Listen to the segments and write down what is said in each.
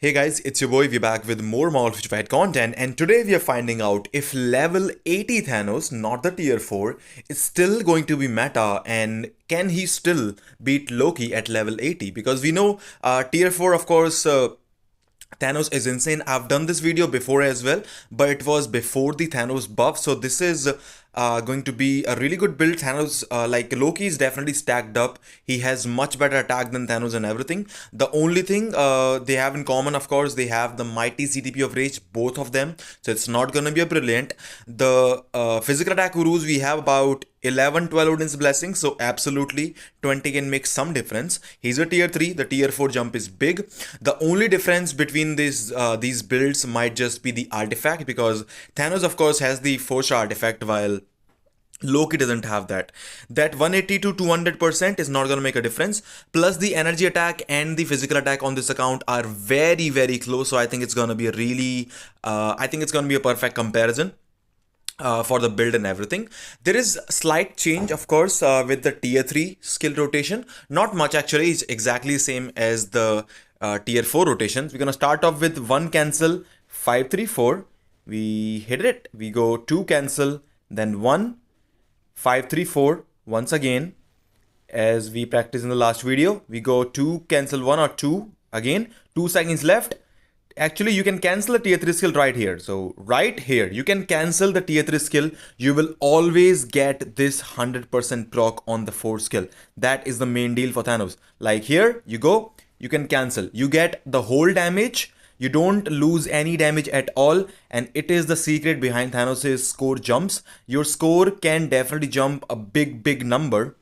Hey guys, it's your boy. We're back with more Marvel Future Fight content, and today we are finding out if level 80 Thanos, not the tier 4, is still going to be meta, and can he still beat Loki at level 80? Because we know tier 4, of course, Thanos is insane. I've done this video before as well, but it was before the Thanos buff. So this is going to be a really good build. Thanos, like Loki, is definitely stacked up. He has much better attack than Thanos and everything. The only thing they have in common, of course, they have the mighty CTP of Rage, both of them. So it's not gonna be a brilliant. The physical attack Urus, we have about 11 12 Odin's blessings, so absolutely 20 can make some difference. He's a tier 3, the tier 4 jump is big. The only difference between these builds might just be the artifact, because Thanos of course has the force artifact while Loki doesn't have that. That 180 to 200% is not going to make a difference. Plus the energy attack and the physical attack on this account are very close. So I think it's going to be a really, I think it's going to be a perfect comparison. For the build and everything. There is slight change, of course, with the tier 3 skill rotation. Not much actually, it's exactly the same as the tier 4 rotations. We're gonna start off with 1 cancel, 5-3-4. We hit it, we go 2 cancel, then 1, 5-3-4 once again. As we practiced in the last video, we go 2 cancel 1 or 2 again, 2 seconds left. Actually, you can cancel the tier 3 skill right here. So right here, you can cancel the tier 3 skill. You will always get this 100% proc on the 4 skill. That is the main deal for Thanos. Like here, you go, you can cancel. You get the whole damage. You don't lose any damage at all. And it is the secret behind Thanos' score jumps. Your score can definitely jump a big number.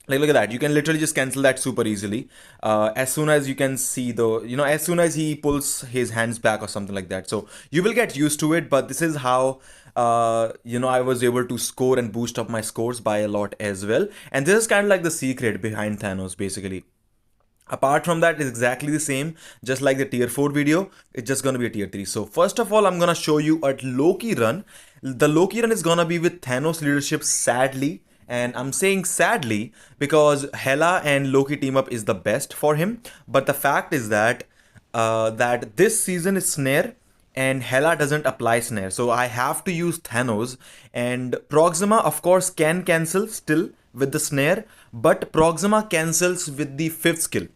Like, look at that. You can literally just cancel that super easily. As soon as you can see as soon as he pulls his hands back or something like that. So you will get used to it, but this is how, I was able to score and boost up my scores by a lot as well. And this is kind of like the secret behind Thanos, basically. Apart from that, it's exactly the same, just like the tier 4 video, it's just gonna be a tier 3. So first of all, I'm gonna show you a Loki run. The Loki run is gonna be with Thanos leadership, sadly. And I'm saying sadly because Hela and Loki team up is the best for him. But the fact is that this season is snare and Hela doesn't apply snare. So I have to use Thanos, and Proxima of course can cancel still with the snare, but Proxima cancels with the 5th skill.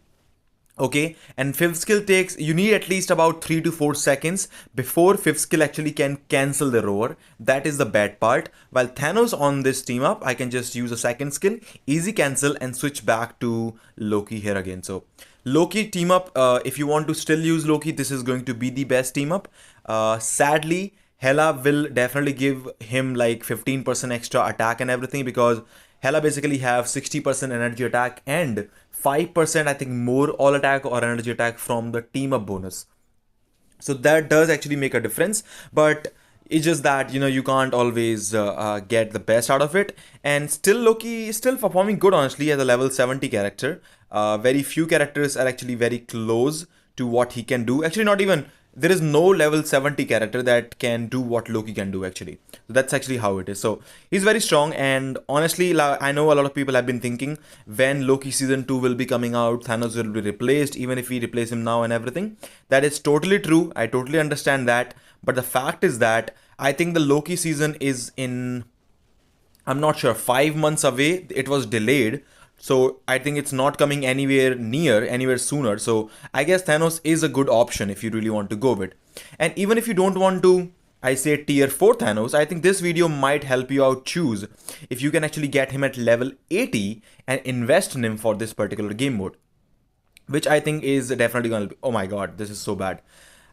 Okay, and 5th skill takes, you need at least about 3 to 4 seconds before 5th skill actually can cancel the roar. That is the bad part. While Thanos on this team up, I can just use a 2nd skill, easy cancel, and switch back to Loki here again. So Loki team up, if you want to still use Loki, this is going to be the best team up. Sadly, Hela will definitely give him like 15% extra attack and everything, because Hela basically have 60% energy attack and 5% I think more all attack or energy attack from the team up bonus. So that does actually make a difference, but it's just that you can't always get the best out of it. And still Loki is still performing good, honestly, as a level 70 character. Very few characters are actually very close to what he can do. Actually, not even, there is no level 70 character that can do what Loki can do actually. So that's actually how it is. So he's very strong, and honestly, I know a lot of people have been thinking when Loki season 2 will be coming out, Thanos will be replaced, even if we replace him now and everything. That is totally true. I totally understand that. But the fact is that I think the Loki season is in, I'm not sure, 5 months away. It was delayed. So I think it's not coming anywhere sooner. So I guess Thanos is a good option if you really want to go with. And even if you don't want to, I say tier 4 Thanos, I think this video might help you out choose if you can actually get him at level 80 and invest in him for this particular game mode. Which I think is definitely gonna be, oh my god, this is so bad.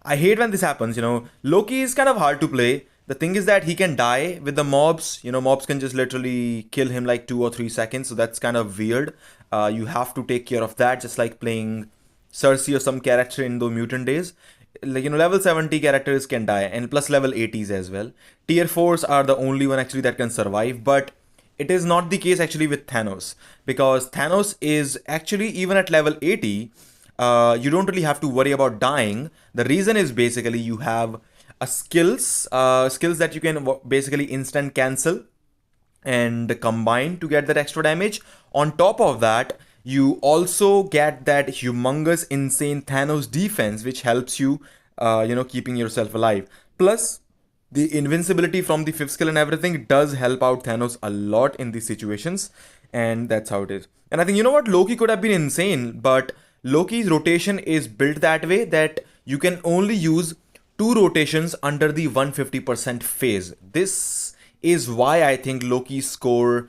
I hate when this happens, Loki is kind of hard to play. The thing is that he can die with the mobs. Mobs can just literally kill him like 2 or 3 seconds. So that's kind of weird. You have to take care of that, just like playing Cersei or some character in the mutant days. Like, level 70 characters can die, and plus level 80s as well. Tier 4s are the only one actually that can survive, but it is not the case actually with Thanos. Because Thanos is actually, even at level 80, you don't really have to worry about dying. The reason is basically you have skills that you can basically instant cancel and combine to get that extra damage. On top of that, You also get that humongous, insane Thanos defense, which helps you, keeping yourself alive. Plus, the invincibility from the fifth skill and everything does help out Thanos a lot in these situations, and that's how it is. And I think, you know what, Loki could have been insane, but Loki's rotation is built that way that you can only use two rotations under the 150% phase. This is why I think Loki's score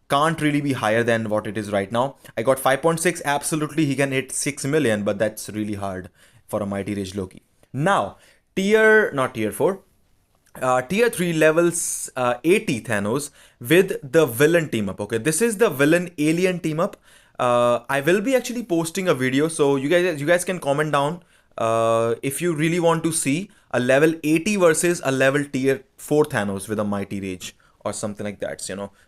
can't really be higher than what it is right now. I got 5.6. Absolutely, he can hit 6 million, but that's really hard for a Mighty Rage Loki. Now, not tier 4, tier 3 levels 80 Thanos with the villain team up. Okay, this is the villain alien team up. I will be actually posting a video, so you guys can comment down if you really want to see a level 80 versus a level tier 4 Thanos with a Mighty Rage or something like that,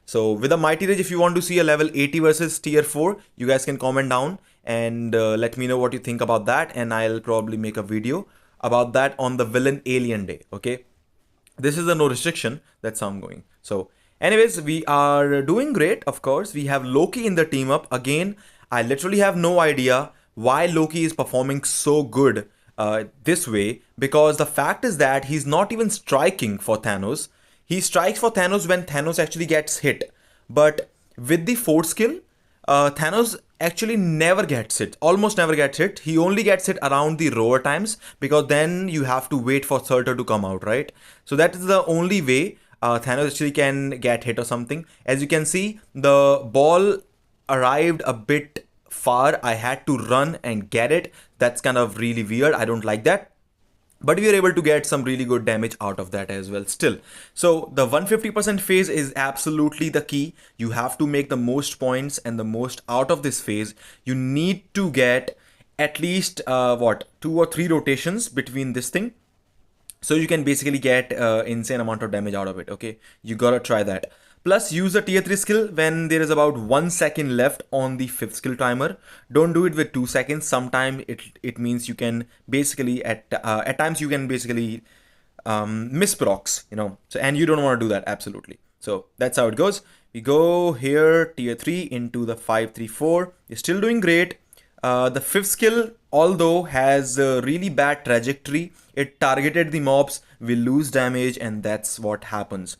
So with a Mighty Rage, if you want to see a level 80 versus tier 4, you guys can comment down and let me know what you think about that, and I'll probably make a video about that on the villain alien day, okay? This is the no restriction, that's how I'm going. So anyways, we are doing great. Of course, we have Loki in the team up again. I literally have no idea why Loki is performing so good this way, because the fact is that he's not even striking for Thanos. He strikes for Thanos when Thanos actually gets hit, but with the fourth skill, Thanos actually never gets hit, almost never gets hit. He only gets hit around the roar times, because then you have to wait for Surtur to come out, right? So that is the only way Thanos actually can get hit or something. As you can see, the ball arrived a bit far. I had to run and get it. That's kind of really weird. I don't like that. But we are able to get some really good damage out of that as well still. So the 150% phase is absolutely the key. You have to make the most points and the most out of this phase. You need to get at least 2 or 3 rotations between this thing, so you can basically get insane amount of damage out of it. Okay, you gotta try that. Plus, use the tier 3 skill when there is about 1 second left on the 5th skill timer. Don't do it with 2 seconds. Sometimes it means you can basically at times you can basically miss procs, So, and you don't want to do that, absolutely. So that's how it goes. We go here, tier 3 into the 534. You're still doing great. The 5th skill, although has a really bad trajectory, it targeted the mobs, will lose damage, and that's what happens.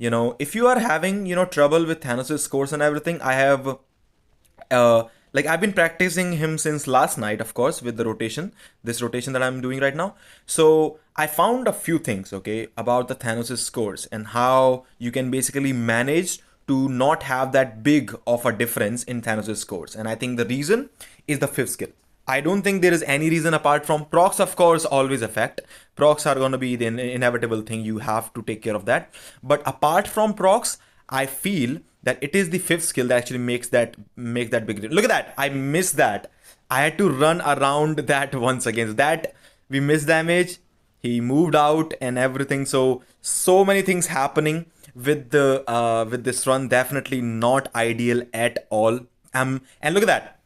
If you are having, trouble with Thanos' scores and everything, I have, I've been practicing him since last night, of course, with the rotation, this rotation that I'm doing right now. So I found a few things, okay, about the Thanos' scores and how you can basically manage to not have that big of a difference in Thanos' scores. And I think the reason is the 5th skill. I don't think there is any reason apart from procs, of course, always affect. Procs are going to be the inevitable thing. You have to take care of that. But apart from procs, I feel that it is the 5th skill that actually makes that big difference. Look at that. I missed that. I had to run around that once again. That we missed damage. He moved out and everything. So many things happening with the with this run. Definitely not ideal at all. And look at that.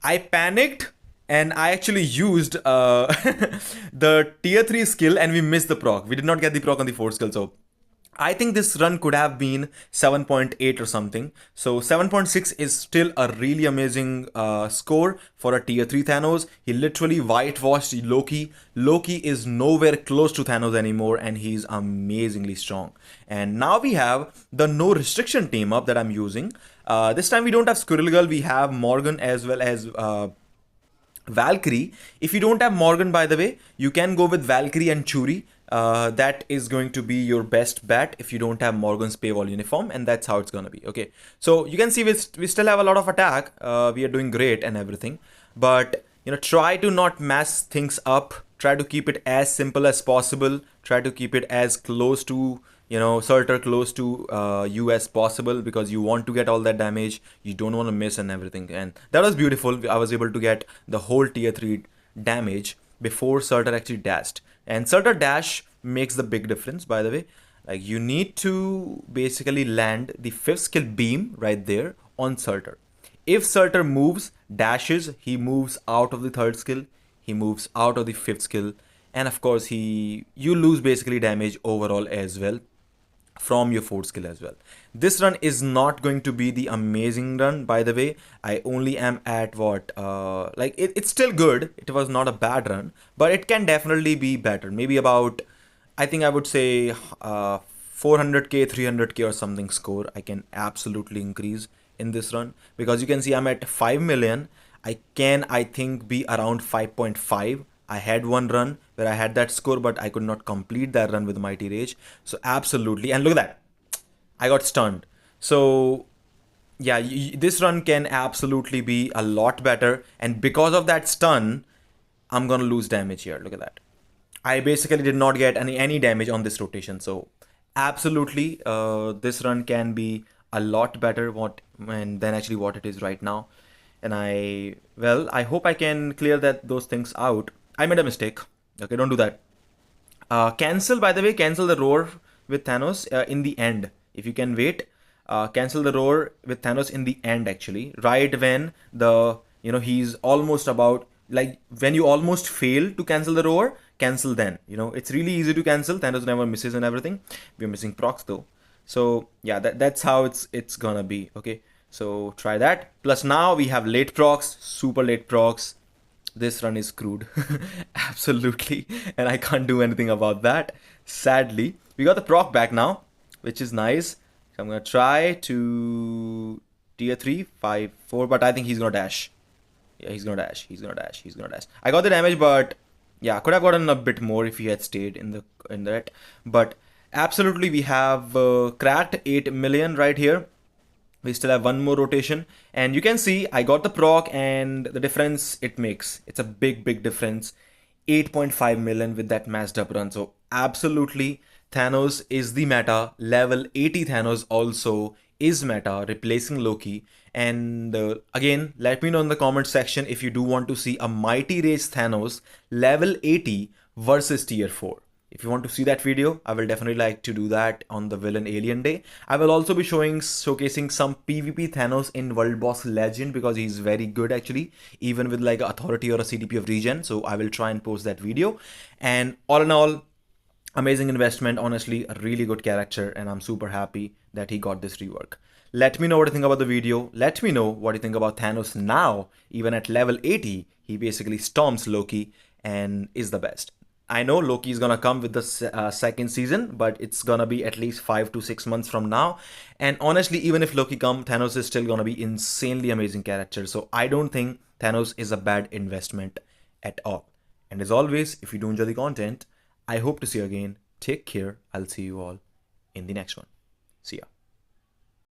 I panicked and I actually used the tier 3 skill and we missed the proc. We did not get the proc on the 4th skill. So I think this run could have been 7.8 or something. So 7.6 is still a really amazing score for a tier 3 Thanos. He literally whitewashed Loki. Loki is nowhere close to Thanos anymore and he's amazingly strong. And now we have the no restriction team up that I'm using. This time we don't have Squirrel Girl, we have Morgan as well as Valkyrie. If you don't have Morgan, by the way, you can go with Valkyrie and Churi. That is going to be your best bet if you don't have Morgan's paywall uniform, and that's how it's gonna be. Okay, so you can see we still have a lot of attack. We are doing great and everything, but try to not mess things up. Try to keep it as simple as possible. Try to keep it as close to Surtur close to you as possible, because you want to get all that damage. You don't want to miss and everything. And that was beautiful. I was able to get the whole tier 3 damage before Surtur actually dashed. And Surtur dash makes the big difference, by the way. Like, you need to basically land the 5th skill beam right there on Surtur. If Surtur moves, dashes, he moves out of the 3rd skill. He moves out of the 5th skill. And of course, you lose basically damage overall as well. from your fourth skill as well. This run is not going to be the amazing run, by the way. I only am at what, like it's still good. It was not a bad run, but it can definitely be better. Maybe about, I think I would say 400k, 300k or something score. I can absolutely increase in this run because you can see I'm at 5 million. I can, I think, be around 5.5. I had one run where I had that score, but I could not complete that run with Mighty Rage. So absolutely, and look at that, I got stunned. So yeah, this run can absolutely be a lot better, and because of that stun, I'm gonna lose damage here. Look at that. I basically did not get any damage on this rotation. So absolutely, this run can be a lot better than actually what it is right now. And I hope I can clear those things out. I made a mistake. Okay, don't do that. Cancel, by the way, cancel the roar with Thanos in the end. If you can wait, cancel the roar with Thanos in the end, actually. Right when he's almost about, like, when you almost fail to cancel the roar, cancel then. It's really easy to cancel. Thanos never misses and everything. We're missing procs though. So yeah, that's how it's gonna be. Okay. So try that. Plus now we have late procs, super late procs. This run is screwed. Absolutely. And I can't do anything about that. Sadly. We got the proc back now, which is nice. So I'm gonna try to tier 3, 5, 4, but I think he's gonna dash. Yeah, he's gonna dash. He's gonna dash. He's gonna dash. I got the damage, but yeah, could have gotten a bit more if he had stayed in that. But absolutely, we have cracked 8 million right here. We still have one more rotation, and you can see I got the proc, and the difference it makes, it's a big difference. 8.5 million with that matched up run. So absolutely, Thanos is the meta. Level 80 Thanos also is meta, replacing Loki. And again, let me know in the comment section if you do want to see a Mighty Rage Thanos level 80 versus tier 4. If you want to see that video, I will definitely like to do that on the Villain Alien Day. I will also be showcasing some PvP Thanos in World Boss Legend because he's very good actually, even with like Authority or a CDP of Regen. So I will try and post that video. And all in all, amazing investment, honestly, a really good character, and I'm super happy that he got this rework. Let me know what you think about the video. Let me know what you think about Thanos now. Even at level 80, he basically storms Loki and is the best. I know Loki is gonna come with the second season, but it's gonna be at least 5 to 6 months from now. And honestly, even if Loki come, Thanos is still gonna be insanely amazing character. So I don't think Thanos is a bad investment at all. And as always, if you do enjoy the content, I hope to see you again. Take care. I'll see you all in the next one. See ya.